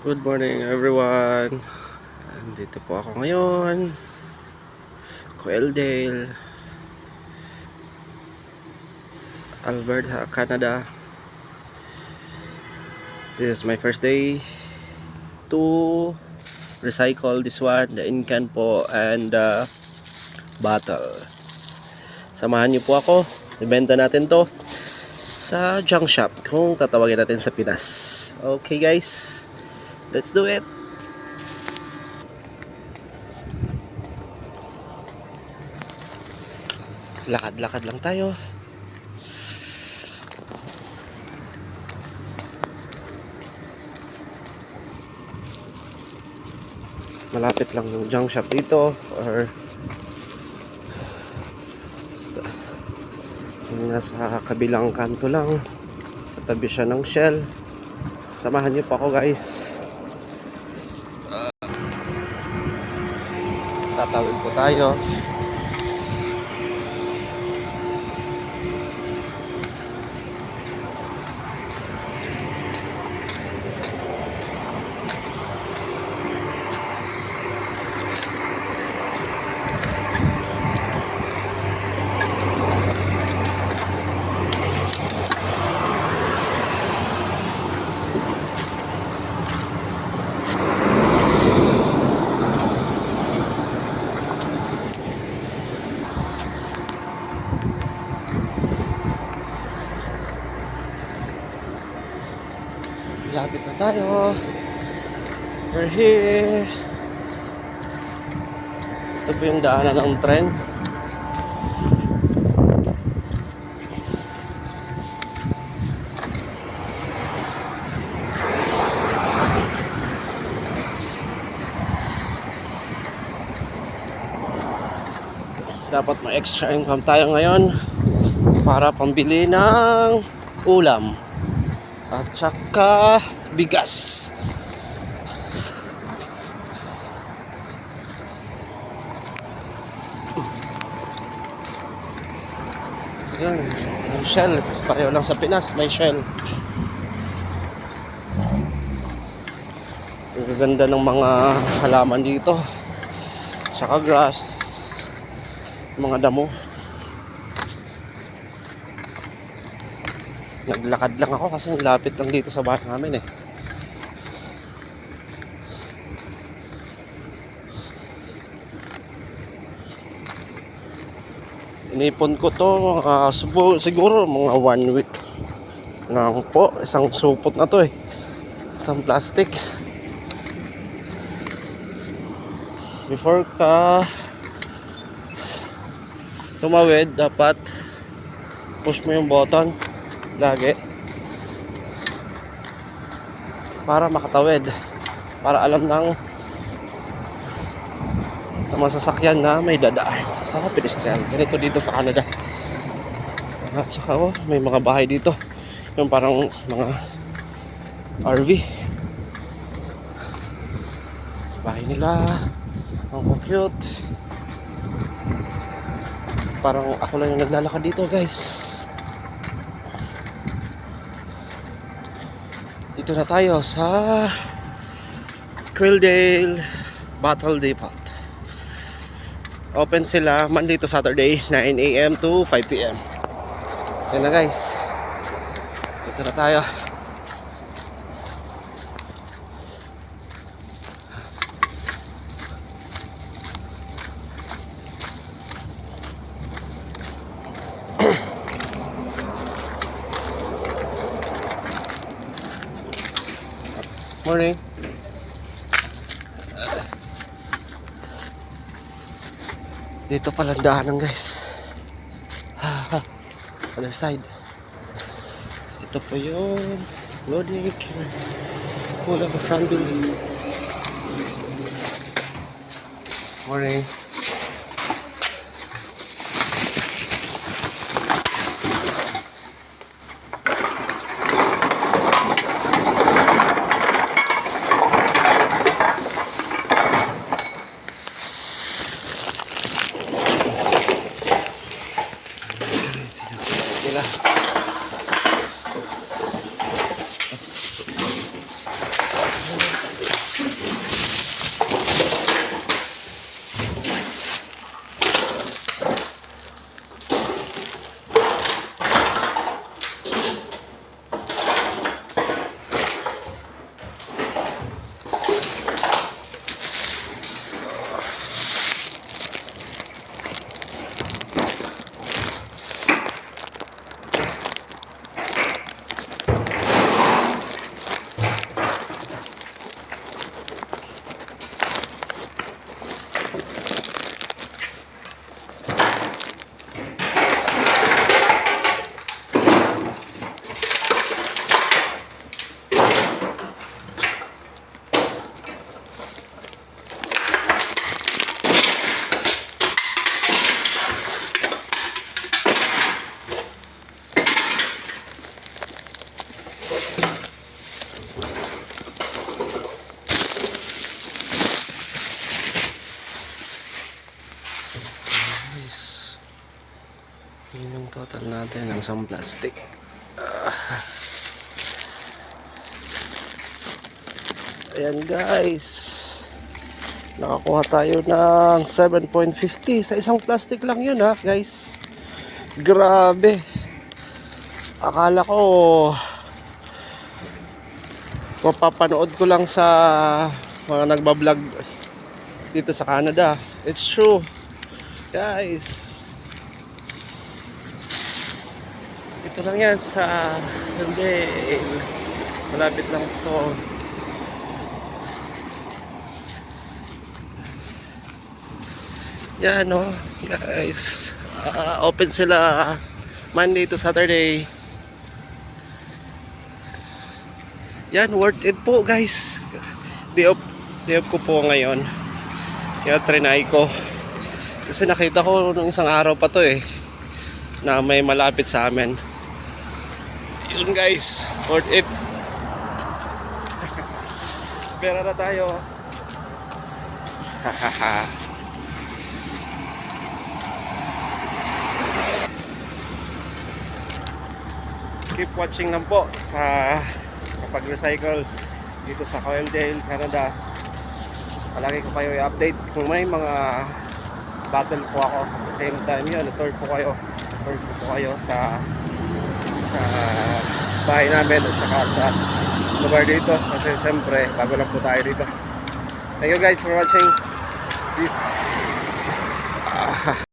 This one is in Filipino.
Good morning everyone. Dito po ako ngayon sa Coaldale, Alberta, Canada. This is my first day to recycle this one, the in-can po and the bottle. Samahan niyo po ako. Ibenta natin to sa junk shop kung tatawagin natin sa Pinas. Okay guys, let's do it. Lakad-lakad lang tayo. Malapit lang yung junk shop dito, or yung nasa kabilang kanto lang, katabi siya ng Shell. Samahan niyo pa ako guys. Tatawid po tayo. Lapit na tayo. We're here. Ito po yung daanan ng tren. Dapat may extra income tayo ngayon para pambili ng ulam at saka bigas. Yan, yung Shell, pareho lang sa Pinas, may Shell. Ang gaganda ng mga halaman dito, saka grass, mga damo. Naglakad lang ako kasi lapit lang dito sa bahay namin eh. Inipon ko to siguro mga 1 week lang po. Isang supot na to eh, isang plastic. Before ka tumawid, dapat push mo yung button lagi para makatawid, para alam ng masasakyan na may dadaan sa pedestrian. Ganito dito sa Canada. At saka may mga bahay dito, yung parang mga RV bahay nila. Ang cute. Parang ako lang yung naglalakad dito guys. Dito na tayo sa Coaldale Bottle Depot. Open sila Monday to Saturday, 9 AM to 5 PM. Yan na guys. Dito na tayo. Morning. Dito pala daanan guys. Other side. Ito po yung loading Cola front building. Morning. Nila. Nice. Yun yung total natin ng isang plastic. Ayan guys, nakakuha tayo ng 7.50 sa isang plastic lang yun ha guys. Grabe, akala ko mapapanood ko lang sa mga nagbablog dito sa Canada. It's true guys, ito lang yan sa Hildale, malapit lang to. Yan no guys, open sila Monday to Saturday. Yan, worth it po guys. Day off ko po ngayon, kaya trinay ko kasi nakita ko nung isang araw pa to na may malapit sa amin. Yun guys, worth it. Pera na tayo. Hahaha. Keep watching lang po sa pag-recycle dito sa Coaldale, Canada. Palagi ko kayo i-update kung may mga battle po ako. At the same time yun, tour po kayo sa bahay namin at saka sa lugar dito, kasi siyempre bago lang po tayo dito. Thank you guys for watching this.